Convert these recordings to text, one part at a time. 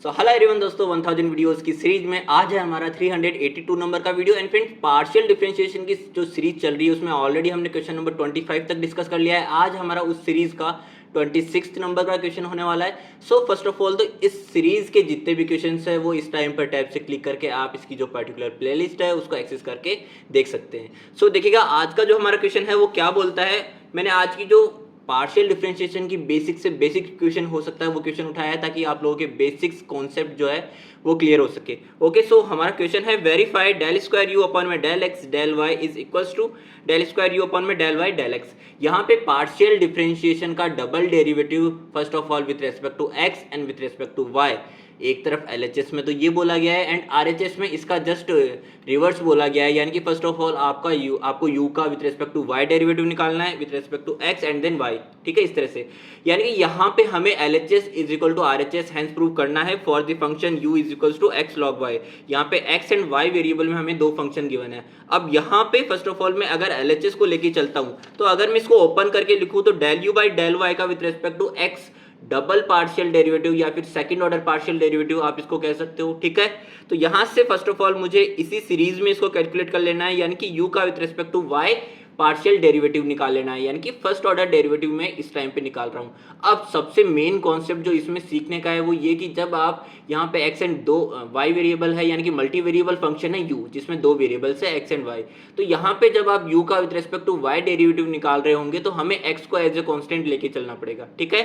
So hello everyone दोस्तों, 1000 videos की series में आज है हमारा 382 नंबर का video. And friends, partial differentiation की जो सीरीज चल रही है उसमें ऑलरेडी हमने क्वेश्चन नंबर 25 तक डिस्कस कर लिया है। आज हमारा उस सीरीज का 26 नंबर का क्वेश्चन होने वाला है। सो फर्स्ट ऑफ ऑल तो इस सीरीज के जितने भी क्वेश्चन है वो इस टाइम पर टैब से क्लिक करके आप इसकी जो पर्टिकुलर प्लेलिस्ट है उसको एक्सेस करके देख सकते हैं। सो देखिएगा आज का जो हमारा क्वेश्चन है वो क्या बोलता है। मैंने आज की जो पार्शियल डिफरेंशिएशन की बेसिक से बेसिक क्वेश्चन हो सकता है वो क्वेश्चन उठाया है ताकि आप लोगों के बेसिक्स कॉन्सेप्ट जो है वो क्लियर हो सके। ओके, सो हमारा क्वेश्चन है verify del square u upon में del x del y is equals to del square u upon में डेल वाई डेल एक्स। यहाँ पे पार्शियल डिफरेंशिएशन का double derivative first of all with respect to x and with respect to y. एक तरफ LHS में तो ये बोला गया है एंड आरएचएस में इसका जस्ट रिवर्स बोला गया है, यानी कि फर्स्ट ऑफ ऑल आपको यू का with respect to Y derivative निकालना है with respect to x and then Y. ठीक है, इस तरह से यानी कि यहाँ पे हमें LHS is equal to RHS hence prove करना है for the function U is equal to X log Y. यहाँ पे एक्स एंड वाई वेरिएबल में हमें दो फंक्शन गिवन है। अब यहाँ पे फर्स्ट ऑफ ऑल मैं अगर एलएचएस को लेके चलता हूँ तो अगर मैं इसको ओपन करके लिखूँ तो del you by del y का with respect to x double partial derivative या फिर सेकंड ऑर्डर पार्शियल डेरिवेटिव आप इसको कह सकते हो। ठीक है, तो यहां से फर्स्ट ऑफ ऑल मुझे इसी सीरीज में इसको कैलकुलेट कर लेना है, यानी कि u का with respect to y partial derivative निकाल लेना है, यानी कि फर्स्ट ऑर्डर डेरिवेटिव में इस टाइम पे निकाल रहा हूं। अब सबसे मेन कॉन्सेप्ट जो इसमें सीखने का है वो ये कि जब आप यहाँ पे x एंड दो y वेरिएबल है, यानी कि मल्टी वेरिएबल फंक्शन है u जिसमें दो वेरिएबल्स है x एंड y, तो यहाँ पे जब आप u का with respect to y derivative निकाल रहे होंगे तो हमें x को एज ए कॉन्स्टेंट लेके चलना पड़ेगा। ठीक है,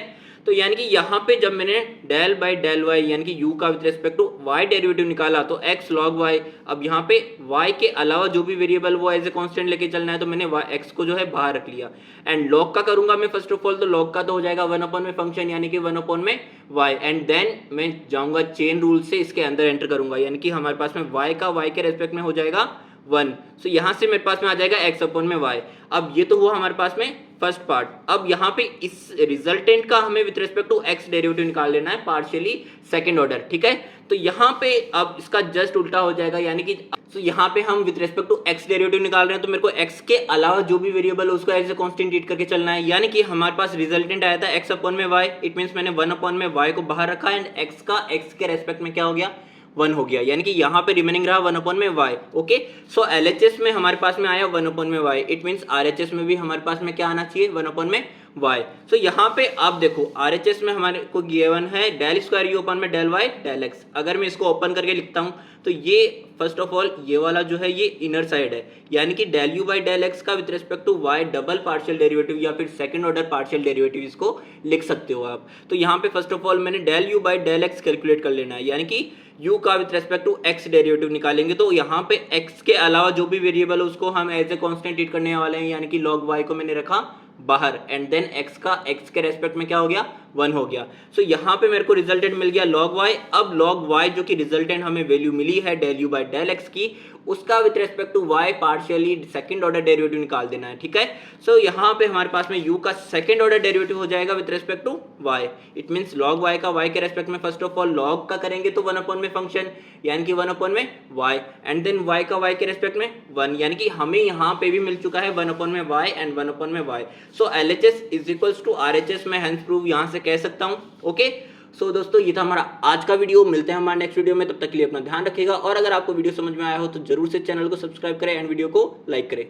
तो यानी कि यहाँ पे जब मैंने डेल बाई डेल वाई यानी कि u का with respect to y derivative निकाला तो x log y, अब यहाँ पे y के अलावा जो भी वेरिएबल वो एज ए कांस्टेंट लेके चलना है तो मैंने x को जो है बाहर रख लिया। एंड log का करूंगा मैं फर्स्ट ऑफ ऑल तो log का तो हो जाएगा 1 अपॉन में फंक्शन यानी कि 1 अपॉन में y एंड देन मैं जाऊंगा चेन रूल से इसके अंदर एंटर करूंगा, यानी कि हमारे पास में y का y के रेस्पेक्ट में हो जाएगा 1। सो यहाँ से मेरे पास में आ जाएगा x अपॉन में y। अब ये तो हुआ हमारे पास में फर्स्ट पार्ट। अब यहाँ पे इस रिजल्टेंट का हमें with respect to x derivative निकाल लेना है पार्शियली सेकंड ऑर्डर। ठीक है, तो यहाँ पे अब इसका जस्ट उल्टा हो जाएगा, यानी कि तो यहाँ पे हम with respect to x derivative निकाल रहे हैं तो मेरे को x के अलावा जो भी वेरिएबल है उसको एज ए कांस्टेंट ट्रीट करके चलना है, यानी कि हमारे पास रिजल्टेंट आया था x अपॉन में y। इट मींस मैंने 1 अपॉन में y को बाहर रखा एंड x का x के रेस्पेक्ट में क्या हो गया 1 हो गया, यानी कि यहाँ पे रिमेनिंग रहा 1 अपॉन में y। ओके, सो एलएचएस में हमारे पास में आया 1 अपॉन में y। इट मींस आरएचएस में भी हमारे पास में क्या आना चाहिए 1 अपॉन में y। सो यहाँ पे आप देखो आरएचएस में हमारे को गिवन है डेल स्क्वायर यू अपॉन में डेल y डेल x। अगर मैं इसको ओपन करके लिखता हूँ तो ये फर्स्ट ऑफ ऑल ये वाला जो है ये इनर साइड है, यानी कि del you by del x का with respect to y double partial derivative या फिर सेकंड ऑर्डर पार्शियल डेरिवेटिव इसको लिख सकते हो आप। तो यहाँ पे फर्स्ट ऑफ ऑल मैंने del you by del X calculate कर लेना है, यानी कि u का with respect to x derivative निकालेंगे तो यहाँ पे x के अलावा जो भी वेरिएबल है उसको हम एज ए कांस्टेंट ट्रीट करने वाले हैं, यानी कि log y को मैंने रखा बाहर एंड देन x का x के रेस्पेक्ट में क्या हो गया 1 हो गया। सो यहाँ पे मेरे को रिजल्टेंट मिल गया log y। अब log y जो कि रिजल्टेंट हमें वैल्यू मिली है del you by del X की, उसका with respect to y partially second order derivative निकाल देना है। ठीक है, सो यहाँ पे हमारे पास में u का सेकंड ऑर्डर डेरिवेटिव हो जाएगा with respect to y। It means log y का y के रेस्पेक्ट में फर्स्ट ऑफ ऑल log का करेंगे तो 1 अपॉन में फंक्शन यानी कि 1 अपॉन में y एंड देन y का y के रेस्पेक्ट में 1, यानी कि हमें यहाँ पे भी मिल चुका है 1 अपॉन में y एंड 1 अपॉन में y। So LHS is equals to RHS में हैंस प्रूव यहाँ से कह सकता हूँ। ओके, सो दोस्तों ये था हमारा आज का वीडियो। मिलते हैं हमारे नेक्स्ट वीडियो में, तब तक के लिए अपना ध्यान रखिएगा और अगर आपको वीडियो समझ में आया हो तो जरूर से चैनल को सब्सक्राइब करें एंड वीडियो को लाइक करें।